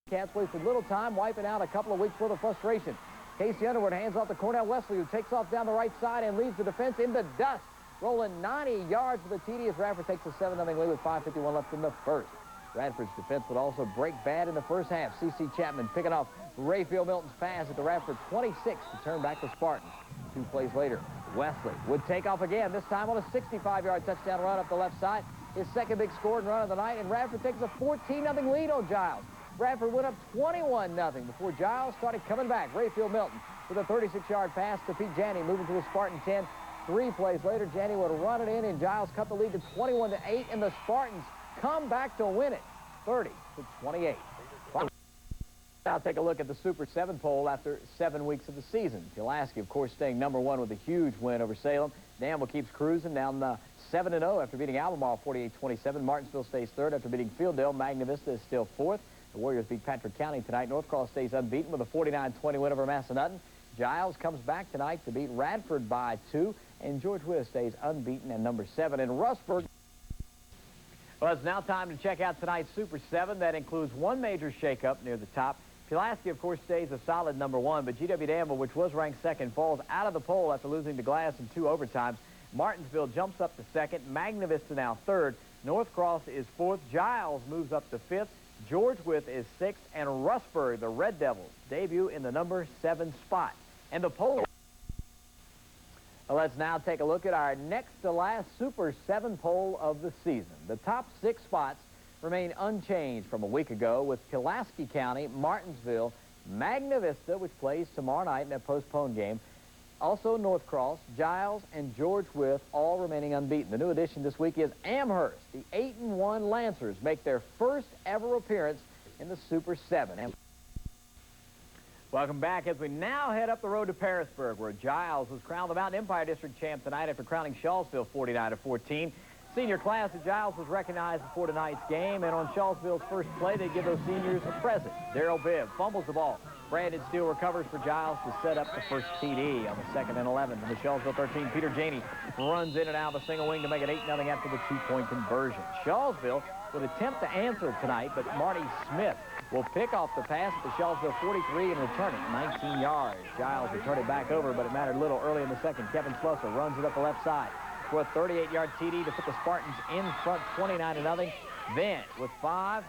Cats wasted little time wiping out a couple of weeks worth of frustration. Casey Underwood hands off to Cornell Wesley, who takes off down the right side and leaves the defense in the dust, rolling 90 yards for the TD as Radford takes a 7-0 lead with 5:51 left in the first. Radford's defense would also break bad in the first half. C.C. Chapman picking off Rayfield Milton's pass at the Radford 26 to turn back the Spartans. 2 plays later, Wesley would take off again, this time on a 65-yard touchdown run up the left side. His second big scoring run of the night, and Radford takes a 14-0 lead on Giles. Radford went up 21-0 before Giles started coming back. Rayfield Milton with a 36-yard pass to Pete Janney, moving to the Spartan 10. 3 plays later, Janney would run it in, and Giles cut the lead to 21-8, and the Spartans come back to win it, 30-28. Now take a look at the Super 7 poll after 7 weeks of the season. Chillowie, of course, staying #1 with a huge win over Salem. Danville keeps cruising down 7-0 after beating Albemarle 48-27. Martinsville stays 3rd after beating Fielddale. Magna Vista is still 4th. The Warriors beat Patrick County tonight. North Cross stays unbeaten with a 49-20 win over Massanutten. Giles comes back tonight to beat Radford by 2. And George Witt stays unbeaten at #7. And Rustburg. Well, it's now time to check out tonight's Super 7. That includes one major shakeup near the top. Chillowie, of course, stays a solid #1, but GW Danville, which was ranked 2nd, falls out of the poll after losing to Glass in 2 overtimes. Martinsville jumps up to 2nd. Magna Vista now 3rd. North Cross is 4th. Giles moves up to 5th. George Witt is 6th. And Rustburg, the Red Devils, debut in the #7 spot. And the poll. Well, let's now take a look at our next to last Super 7 poll of the season. The top 6 spots remain unchanged from a week ago, with Pulaski County, Martinsville, Magna Vista, which plays tomorrow night in a postponed game, also North Cross, Giles, and George Witt, all remaining unbeaten. The new addition this week is Amherst. The 8-1 Lancers make their first ever appearance in the Super 7. Welcome back as we now head up the road to Pearisburg, where Giles was crowned the Mountain Empire District champ tonight after crowning Shawsville 49-14. Senior class at Giles was recognized before tonight's game, and on Shawsville's first play, they give those seniors a present. Daryl Bibb fumbles the ball. Brandon Steele recovers for Giles to set up the first TD on the 2nd and 11. From the Shawsville 13, Peter Janney runs in and out of the single wing to make it 8-0 after the 2-point conversion. Shawsville would attempt to answer tonight, but Marty Smith will pick off the pass at the Shawsville 43 and return it 19 yards. Giles would turn it back over, but it mattered little early in the second. Kevin Slusser runs it up the left side for a 38-yard TD to put the Spartans in front 29-0. Then, with 5:50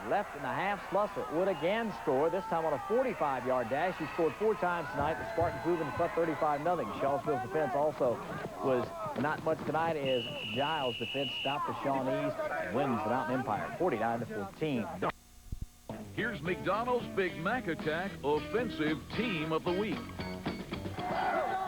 left in the half, Slusser would again score, this time on a 45-yard dash. He scored 4 times tonight. The Spartans move in front 35-0. Shawsville's defense also was not much tonight as Giles' defense stopped the Shawnees and wins the Mountain Empire 49-14. Here's McDonald's Big Mac Attack Offensive Team of the Week.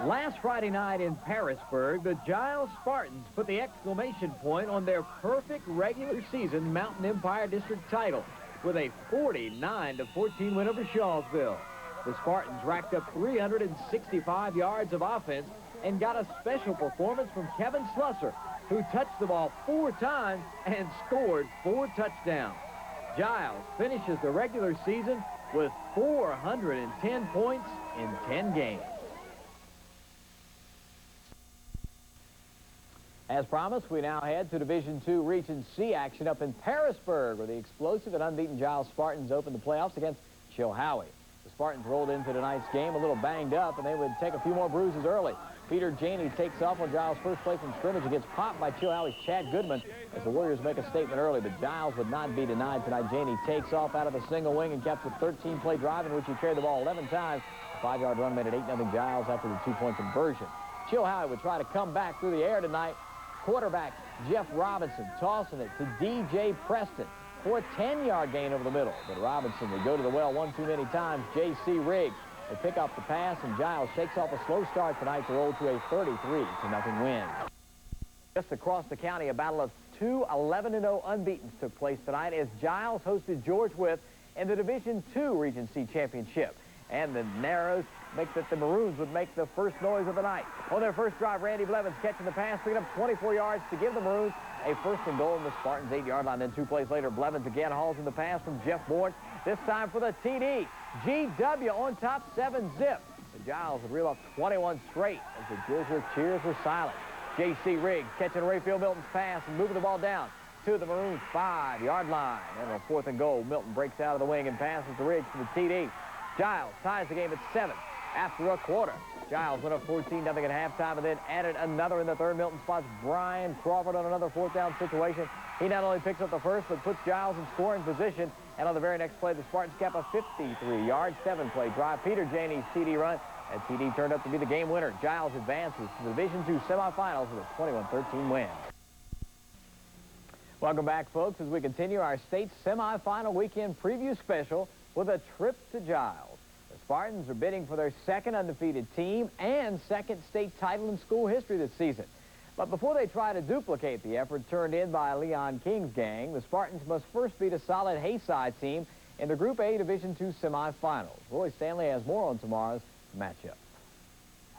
Last Friday night in Pearisburg, the Giles Spartans put the exclamation point on their perfect regular season Mountain Empire District title with a 49-14 win over Shawsville. The Spartans racked up 365 yards of offense and got a special performance from Kevin Slusser, who touched the ball 4 times and scored 4 touchdowns. Giles finishes the regular season with 410 points in 10 games. As promised, we now head to Division II Region C action up in Pearisburg, where the explosive and unbeaten Giles Spartans opened the playoffs against Chillowie. The Spartans rolled into tonight's game a little banged up, and they would take a few more bruises early. Peter Janney takes off on Giles' first play from scrimmage and gets popped by Chillowie's Chad Goodman as the Warriors make a statement early, but Giles would not be denied tonight. Janney takes off out of the single wing and caps a 13-play drive in which he carried the ball 11 times. A 5-yard run made it 8-0 Giles after the 2-point conversion. Chillowie would try to come back through the air tonight. Quarterback Jeff Robinson tossing it to DJ Preston for a 10-yard gain over the middle. But Robinson would go to the well one too many times. J.C. Riggs would pick up the pass, and Giles shakes off a slow start tonight to roll to a 33-0 win. Just across the county, a battle of 2 11-0 unbeatens took place tonight as Giles hosted George Witt in the Division II Region C Championship. And the Narrows make that the Maroons would make the first noise of the night. On their first drive, Randy Blevins catching the pass, picking up 24 yards to give the Maroons a 1st and goal on the Spartans' 8-yard line. Then 2 plays later, Blevins again hauls in the pass from Jeff Bourne, this time for the TD. GW on top, 7-zip. The Giles would reel off 21 straight as the Georgia cheers were silent. J.C. Riggs catching Rayfield Milton's pass and moving the ball down to the Maroons' 5-yard line. And on 4th and goal, Milton breaks out of the wing and passes to Riggs for the TD. Giles ties the game at 7 after a quarter. Giles went up 14-0 at halftime and then added another in the third. Milton spots Brian Crawford on another 4th down situation. He not only picks up the first, but puts Giles in scoring position. And on the very next play, the Spartans cap a 53-yard, 7-play drive. Peter Janey's TD run. That TD turned up to be the game winner. Giles advances to the Division II semifinals with a 21-13 win. Welcome back, folks, as we continue our state semifinal weekend preview special with a trip to Giles. The Spartans are bidding for their second undefeated team and second state title in school history this season. But before they try to duplicate the effort turned in by Leon King's gang, the Spartans must first beat a solid Haysi team in the Group A Division II semifinals. Roy Stanley has more on tomorrow's matchup.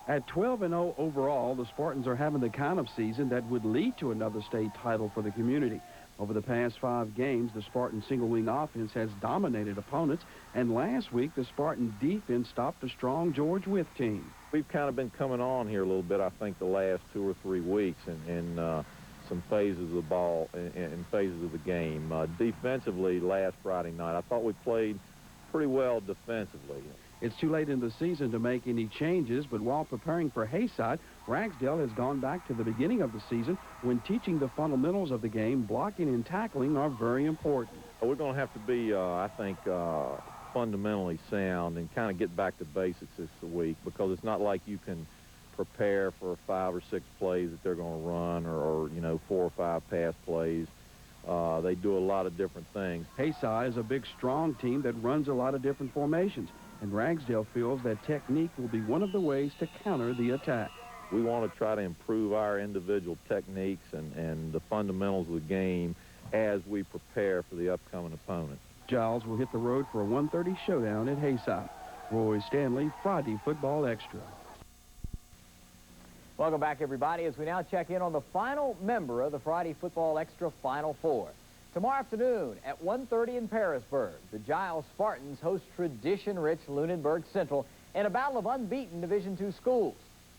At 12-0 overall, the Spartans are having the kind of season that would lead to another state title for the community. Over the past 5 games, the Spartan single-wing offense has dominated opponents, and last week, the Spartan defense stopped a strong George Wythe team. We've kind of been coming on here a little bit, I think, the last 2 or 3 weeks in some phases of the ball, in phases of the game. Defensively, last Friday night, I thought we played pretty well defensively. It's too late in the season to make any changes, but while preparing for Haysi, Ragsdale has gone back to the beginning of the season when teaching the fundamentals of the game. Blocking and tackling are very important. We're going to have to be, I think, fundamentally sound and kind of get back to basics this week, because it's not like you can prepare for 5 or 6 plays that they're going to run or you know, 4 or 5 pass plays. They do a lot of different things. Haysi is a big, strong team that runs a lot of different formations, and Ragsdale feels that technique will be one of the ways to counter the attack. We want to try to improve our individual techniques and the fundamentals of the game as we prepare for the upcoming opponent. Giles will hit the road for a 1:30 showdown at Haysi. Roy Stanley, Friday Football Extra. Welcome back, everybody, as we now check in on the final member of the Friday Football Extra Final Four. Tomorrow afternoon at 1:30 in Pearisburg, the Giles Spartans host tradition-rich Lunenburg Central in a battle of unbeaten Division II schools.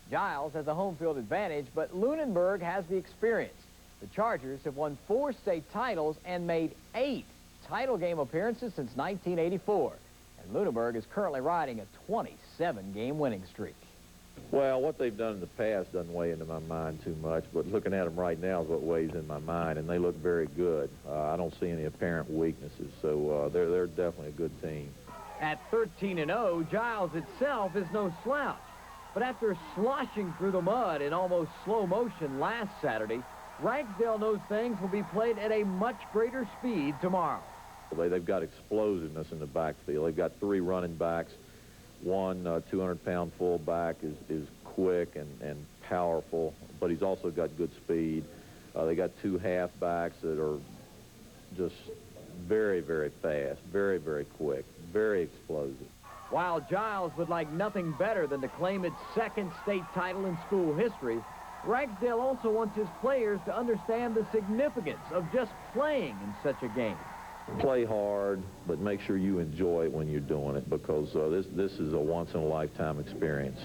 Giles has a home field advantage, but Lunenburg has the experience. The Chargers have won 4 state titles and made 8 title game appearances since 1984. And Lunenburg is currently riding a 27-game winning streak. Well, what they've done in the past doesn't weigh into my mind too much, but looking at them right now is what weighs in my mind, and they look very good. I don't see any apparent weaknesses, so they're definitely a good team. At 13-0, Giles itself is no slouch. But after sloshing through the mud in almost slow motion last Saturday, Ragsdale knows things will be played at a much greater speed tomorrow. They've got explosiveness in the backfield. They've got 3 running backs. One 200-pound fullback is quick and powerful, but he's also got good speed. They got 2 halfbacks that are just very, very fast, very, very quick, very explosive. While Giles would like nothing better than to claim its second state title in school history, Ragsdale also wants his players to understand the significance of just playing in such a game. Play hard, but make sure you enjoy it when you're doing it, because this is a once-in-a-lifetime experience.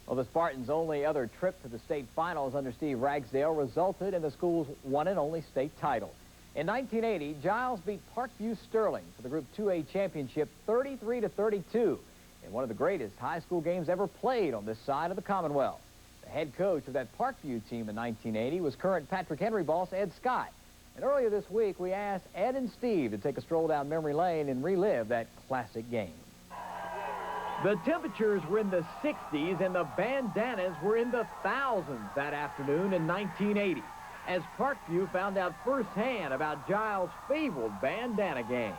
Well, the Spartans' only other trip to the state finals under Steve Ragsdale resulted in the school's one and only state title. In 1980, Giles beat Parkview Sterling for the Group 2A championship 33-32 in one of the greatest high school games ever played on this side of the Commonwealth. The head coach of that Parkview team in 1980 was current Patrick Henry boss Ed Scott. And earlier this week, we asked Ed and Steve to take a stroll down memory lane and relive that classic game. The temperatures were in the 60s and the bandanas were in the thousands that afternoon in 1980, as Parkview found out firsthand about Giles' fabled bandana game.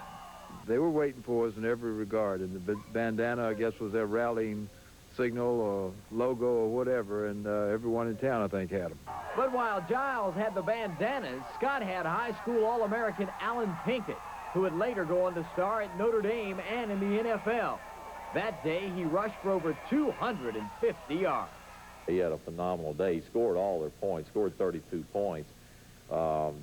They were waiting for us in every regard, and the bandana, I guess, was their rallying signal or logo or whatever, and everyone in town, I think, had them. But while Giles had the bandanas, Scott had high school All-American Alan Pinkett, who would later go on to star at Notre Dame and in the NFL. That day, he rushed for over 250 yards. He had a phenomenal day. He scored all their points, scored 32 points. No,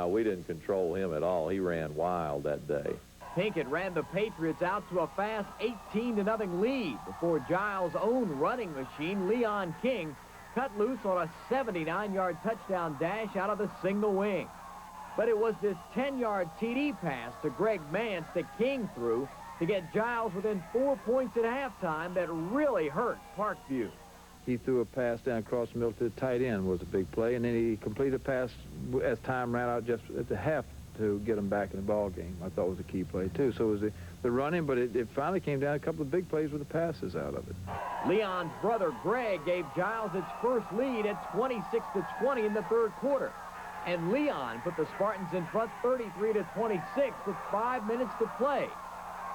we didn't control him at all. He ran wild that day. Pinkett ran the Patriots out to a fast 18-0 lead before Giles' own running machine, Leon King, cut loose on a 79-yard touchdown dash out of the single wing. But it was this 10-yard TD pass to Greg Mance that King threw to get Giles within 4 points at halftime that really hurt Parkview. He threw a pass down across the middle to the tight end was a big play, and then he completed a pass as time ran out just at the half to get him back in the ball game. I thought was a key play, too. So it was the running, but it finally came down a couple of big plays with the passes out of it. Leon's brother Greg gave Giles its first lead at 26-20 in the third quarter. And Leon put the Spartans in front 33-26 with 5 minutes to play.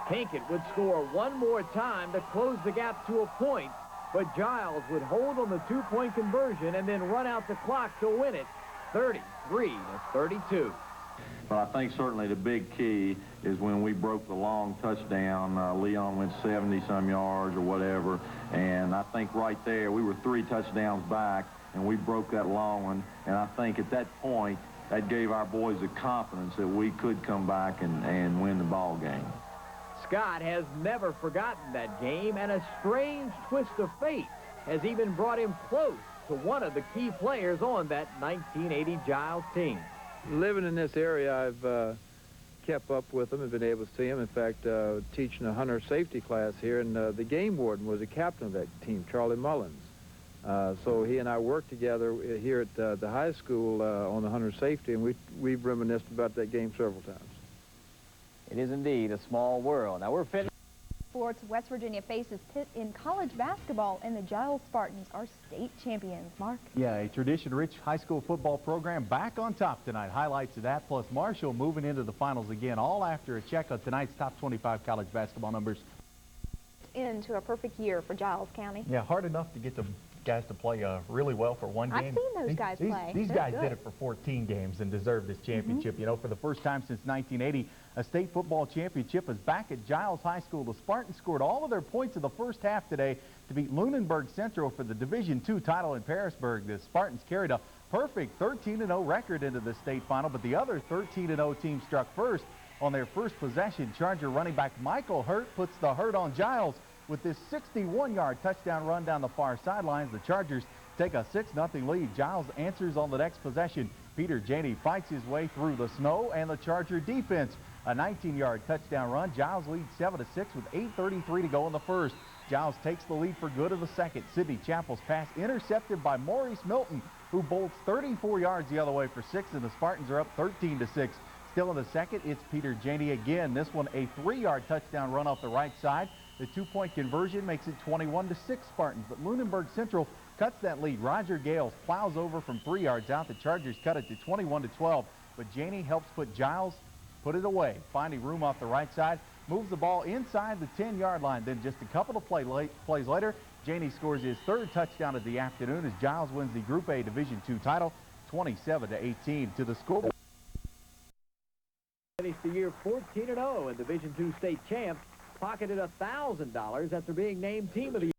Pinkett would score one more time to close the gap to a point, but Giles would hold on the two-point conversion and then run out the clock to win it 33-32. But I think certainly the big key is when we broke the long touchdown. Leon went 70-some yards or whatever, and I think right there we were 3 touchdowns back, and we broke that long one. And I think at that point, that gave our boys the confidence that we could come back and win the ball game. Scott has never forgotten that game, and a strange twist of fate has even brought him close to one of the key players on that 1980 Giles team. Living in this area, I've kept up with him and been able to see him. In fact, teaching a hunter safety class here, and the game warden was the captain of that team, Charlie Mullins. So he and I worked together here at the high school on the hunter safety, and we've reminisced about that game several times. It is indeed a small world. Now we're finished. Sports, West Virginia faces Pitt in college basketball, and the Giles Spartans are state champions. Mark? Yeah, a tradition-rich high school football program back on top tonight. Highlights of that, plus Marshall moving into the finals again, all after a check of tonight's top 25 college basketball numbers. Into a perfect year for Giles County. Yeah, hard enough to get the guys to play really well for one game. I've seen those guys play. These They're guys good. did it for 14 games and deserve this championship. You know, for the first time since 1980, a state football championship is back at Giles High School. The Spartans scored all of their points in the first half today to beat Lunenburg Central for the Division II title in Pearisburg. The Spartans carried a perfect 13-0 record into the state final, but the other 13-0 team struck first on their first possession. Charger running back Michael Hurt puts the hurt on Giles with this 61-yard touchdown run down the far sidelines. The Chargers take a 6-0 lead. Giles answers on the next possession. Peter Janey fights his way through the snow, and the Charger defense, a 19-yard touchdown run. Giles leads 7-6 with 8:33 to go in the first. Giles takes the lead for good of the second. Sidney Chappell's pass intercepted by Maurice Milton, who bolts 34 yards the other way for 6, and the Spartans are up 13-6. Still in the second, it's Peter Janey again. This one a 3-yard touchdown run off the right side. The 2-point conversion makes it 21-6 Spartans, but Lunenburg Central cuts that lead. Roger Gales plows over from 3 yards out. The Chargers cut it to 21-12, but Janey helps put Giles, put it away, finding room off the right side, moves the ball inside the 10-yard line. Then just a couple of plays later, Janey scores his third touchdown of the afternoon as Giles wins the Group A Division II title, 27-18 to the scoreboard. Finished the year 14-0 and Division II state champs pocketed $1,000 after being named Team of the Year.